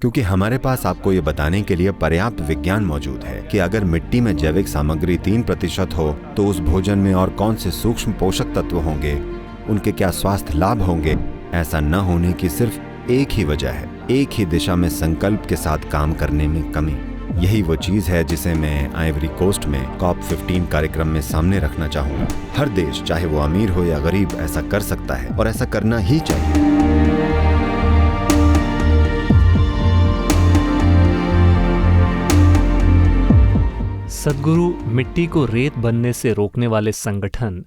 क्योंकि हमारे पास आपको ये बताने के लिए पर्याप्त विज्ञान मौजूद है कि अगर मिट्टी में जैविक सामग्री 3% हो तो उस भोजन में और कौन से सूक्ष्म पोषक तत्व होंगे, उनके क्या स्वास्थ्य लाभ होंगे। ऐसा न होने की सिर्फ एक ही वजह है, एक ही दिशा में संकल्प के साथ काम करने में कमी। यही वो चीज है जिसे मैं आइवरी कोस्ट में COP15 कार्यक्रम में सामने रखना चाहूंगा। हर देश, चाहे वो अमीर हो या गरीब, ऐसा कर सकता है और ऐसा करना ही चाहिए। सद्गुरु मिट्टी को रेत बनने से रोकने वाले संगठन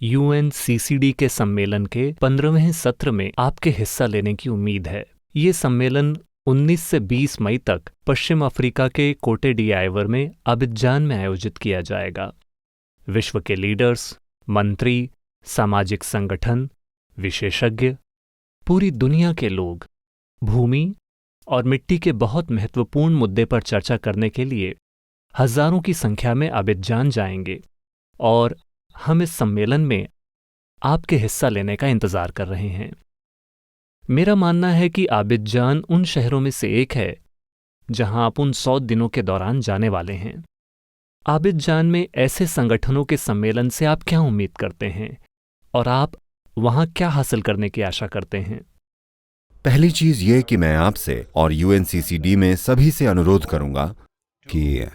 UNCCD के सम्मेलन के 15वें सत्र में आपके हिस्सा लेने की उम्मीद है। ये सम्मेलन 19 से 20 मई तक पश्चिम अफ्रीका के कोटे डियाइवर में अबिजान में आयोजित किया जाएगा। विश्व के लीडर्स, मंत्री, सामाजिक संगठन, विशेषज्ञ, पूरी दुनिया के लोग भूमि और मिट्टी के बहुत महत्वपूर्ण मुद्दे पर चर्चा करने के लिए हजारों की संख्या में अबिजान जाएंगे और हम इस सम्मेलन में आपके हिस्सा लेने का इंतजार कर रहे हैं। मेरा मानना है कि अबिजान उन शहरों में से एक है जहां आप उन 100 दिनों के दौरान जाने वाले हैं। अबिजान में ऐसे संगठनों के सम्मेलन से आप क्या उम्मीद करते हैं और आप वहां क्या हासिल करने की आशा करते हैं? पहली चीज ये कि मैं आपसे और UNCCD में सभी से अनुरोध करूंगा कि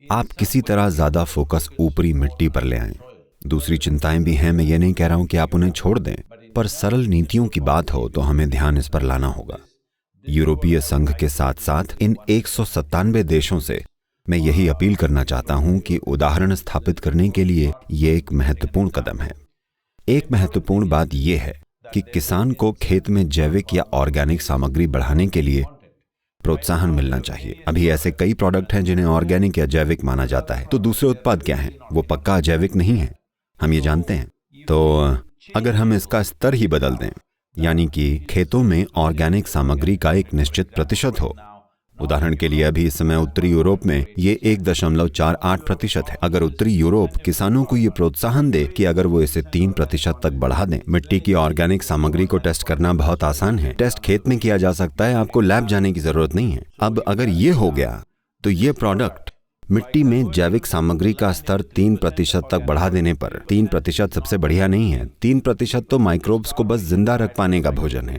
आप किसी तरह ज्यादा फोकस ऊपरी मिट्टी पर ले आएं। दूसरी चिंताएं भी हैं, मैं ये नहीं कह रहा हूं कि आप उन्हें छोड़ दें, पर सरल नीतियों की बात हो तो हमें ध्यान इस पर लाना होगा। यूरोपीय संघ के साथ साथ इन 197 देशों से मैं यही अपील करना चाहता हूं कि उदाहरण स्थापित करने के लिए ये एक महत्वपूर्ण कदम है। एक महत्वपूर्ण बात यह है कि किसान को खेत में जैविक या ऑर्गेनिक सामग्री बढ़ाने के लिए प्रोत्साहन मिलना चाहिए। अभी ऐसे कई प्रोडक्ट हैं जिन्हें ऑर्गेनिक या जैविक माना जाता है, तो दूसरे उत्पाद क्या हैं? वो पक्का अजैविक नहीं है, हम ये जानते हैं। तो अगर हम इसका स्तर ही बदल दें, यानी कि खेतों में ऑर्गेनिक सामग्री का एक निश्चित प्रतिशत हो। उदाहरण के लिए अभी इस समय उत्तरी यूरोप में ये 1.48% है। अगर उत्तरी यूरोप किसानों को ये प्रोत्साहन दे कि अगर वो इसे 3% तक बढ़ा दें। मिट्टी की ऑर्गेनिक सामग्री को टेस्ट करना बहुत आसान है, टेस्ट खेत में किया जा सकता है, आपको लैब जाने की जरूरत नहीं है। अब अगर ये हो गया तो ये प्रोडक्ट मिट्टी में जैविक सामग्री का स्तर 3% तक बढ़ा देने पर, 3% सबसे बढ़िया नहीं है, 3% तो माइक्रोब्स को बस जिंदा रख पाने का भोजन है,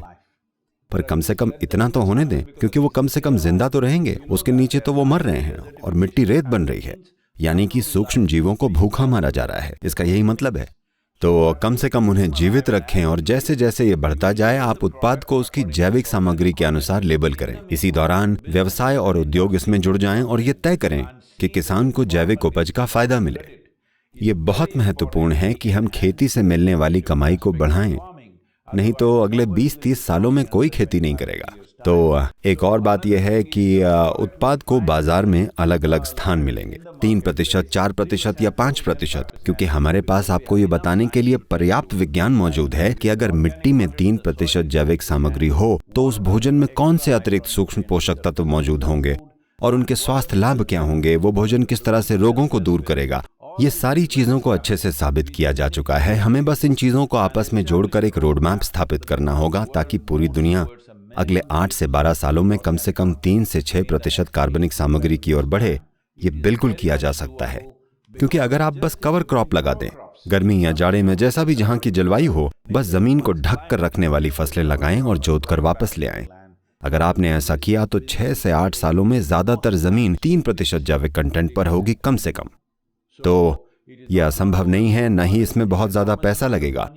पर कम से कम इतना तो होने दें, क्योंकि वो कम से कम जिंदा तो रहेंगे, उसके नीचे तो वो मर रहे हैं और मिट्टी रेत बन रही है, यानी कि सूक्ष्म जीवों को भूखा मारा जा रहा है। इसका यही मतलब है। तो कम से कम उन्हें जीवित रखें और जैसे जैसे ये बढ़ता जाए आप उत्पाद को उसकी जैविक सामग्री के अनुसार लेबल करें। इसी दौरान व्यवसाय और उद्योग इसमें जुड़ जाएं और ये तय करें कि किसान को जैविक उपज का फायदा मिले। ये बहुत महत्वपूर्ण है कि हम खेती से मिलने वाली कमाई को बढ़ाएं, नहीं तो अगले 20-30 सालों में कोई खेती नहीं करेगा। तो एक और बात यह है कि उत्पाद को बाजार में अलग अलग स्थान मिलेंगे, 3%, 4% या 5%, क्योंकि हमारे पास आपको ये बताने के लिए पर्याप्त विज्ञान मौजूद है कि अगर मिट्टी में 3% जैविक सामग्री हो तो उस भोजन में कौन से अतिरिक्त सूक्ष्म पोषक तत्व मौजूद होंगे और उनके स्वास्थ्य लाभ क्या होंगे, वो भोजन किस तरह से रोगों को दूर करेगा। ये सारी चीजों को अच्छे से साबित किया जा चुका है। हमें बस इन चीजों को आपस में जोड़कर एक रोड मैप स्थापित करना होगा ताकि पूरी दुनिया अगले 8 से 12 सालों में कम से कम 3 से 6% कार्बनिक सामग्री की ओर बढ़े। ये बिल्कुल किया जा सकता है, क्योंकि अगर आप बस कवर क्रॉप लगा दें, गर्मी या जाड़े में जैसा भी जहां की जलवायु हो, बस जमीन को ढक कर रखने वाली फसलें लगाएं और जोत कर वापस ले आएं। अगर आपने ऐसा किया तो 6 से 8 सालों में ज्यादातर जमीन 3% जैविक कंटेंट पर होगी कम से कम। तो यह असंभव नहीं है, न ही इसमें बहुत ज्यादा पैसा लगेगा।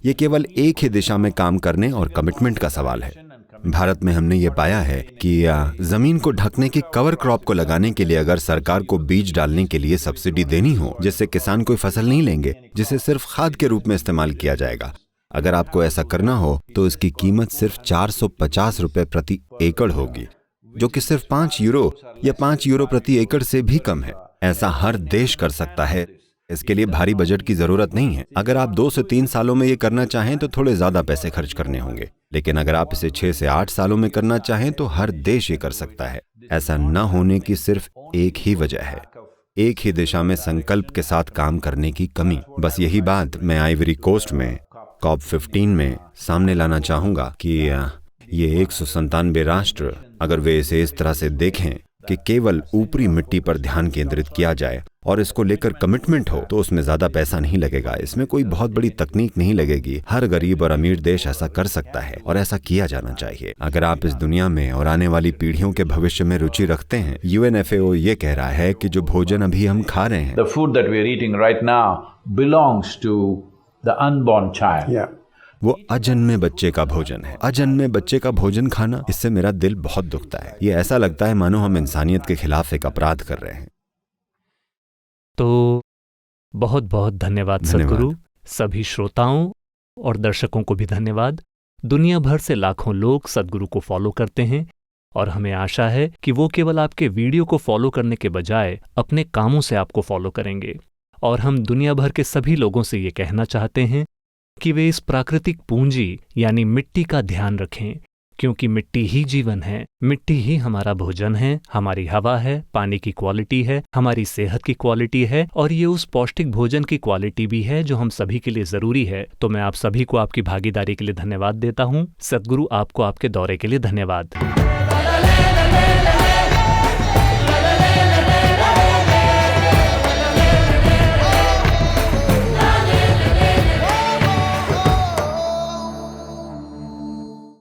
ये केवल एक ही दिशा में काम करने और कमिटमेंट का सवाल है। भारत में हमने ये पाया है कि जमीन को ढकने की कवर क्रॉप को लगाने के लिए अगर सरकार को बीज डालने के लिए सब्सिडी देनी हो, जिससे किसान कोई फसल नहीं लेंगे, जिसे सिर्फ खाद के रूप में इस्तेमाल किया जाएगा, अगर आपको ऐसा करना हो तो इसकी कीमत सिर्फ 450 रुपए प्रति एकड़ होगी, जो कि सिर्फ 5 यूरो या 5 यूरो प्रति एकड़ से भी कम है। ऐसा हर देश कर सकता है। इसके लिए भारी बजट की जरूरत नहीं है। अगर आप 2 से 3 सालों में ये करना चाहें तो थोड़े ज्यादा पैसे खर्च करने होंगे, लेकिन अगर आप इसे 6 से 8 सालों में करना चाहें तो हर देश ये कर सकता है। ऐसा न होने की सिर्फ एक ही वजह है, एक ही दिशा में संकल्प के साथ काम करने की कमी। बस यही बात मैं आइवरी कोस्ट में COP15 में सामने लाना चाहूंगा कि ये 197 राष्ट्र अगर वे इसे इस तरह से देखें कि केवल ऊपरी मिट्टी पर ध्यान केंद्रित किया जाए और इसको लेकर कमिटमेंट हो, तो उसमें ज्यादा पैसा नहीं लगेगा, इसमें कोई बहुत बड़ी तकनीक नहीं लगेगी। हर गरीब और अमीर देश ऐसा कर सकता है और ऐसा किया जाना चाहिए। अगर आप इस दुनिया में और आने वाली पीढ़ियों के भविष्य में रुचि रखते हैं, UNFAO ये कह रहा है कि जो भोजन अभी हम खा रहे हैं, The food that we are eating right now belongs to the unborn child. Yeah. वो अजन्मे बच्चे का भोजन है। अजन्मे बच्चे का भोजन खाना, इससे मेरा दिल बहुत दुखता है। ये ऐसा लगता है मानो हम इंसानियत के खिलाफ एक अपराध कर रहे हैं। तो बहुत बहुत धन्यवाद सद्गुरु। सभी श्रोताओं और दर्शकों को भी धन्यवाद। दुनिया भर से लाखों लोग सद्गुरु को फॉलो करते हैं और हमें आशा है कि वो केवल आपके वीडियो को फॉलो करने के बजाय अपने कामों से आपको फॉलो करेंगे। और हम दुनिया भर के सभी लोगों से ये कहना चाहते हैं कि वे इस प्राकृतिक पूंजी यानी मिट्टी का ध्यान रखें, क्योंकि मिट्टी ही जीवन है, मिट्टी ही हमारा भोजन है, हमारी हवा है, पानी की क्वालिटी है, हमारी सेहत की क्वालिटी है और ये उस पौष्टिक भोजन की क्वालिटी भी है जो हम सभी के लिए जरूरी है। तो मैं आप सभी को आपकी भागीदारी के लिए धन्यवाद देता हूँ। सद्गुरु आपको आपके दौरे के लिए धन्यवाद।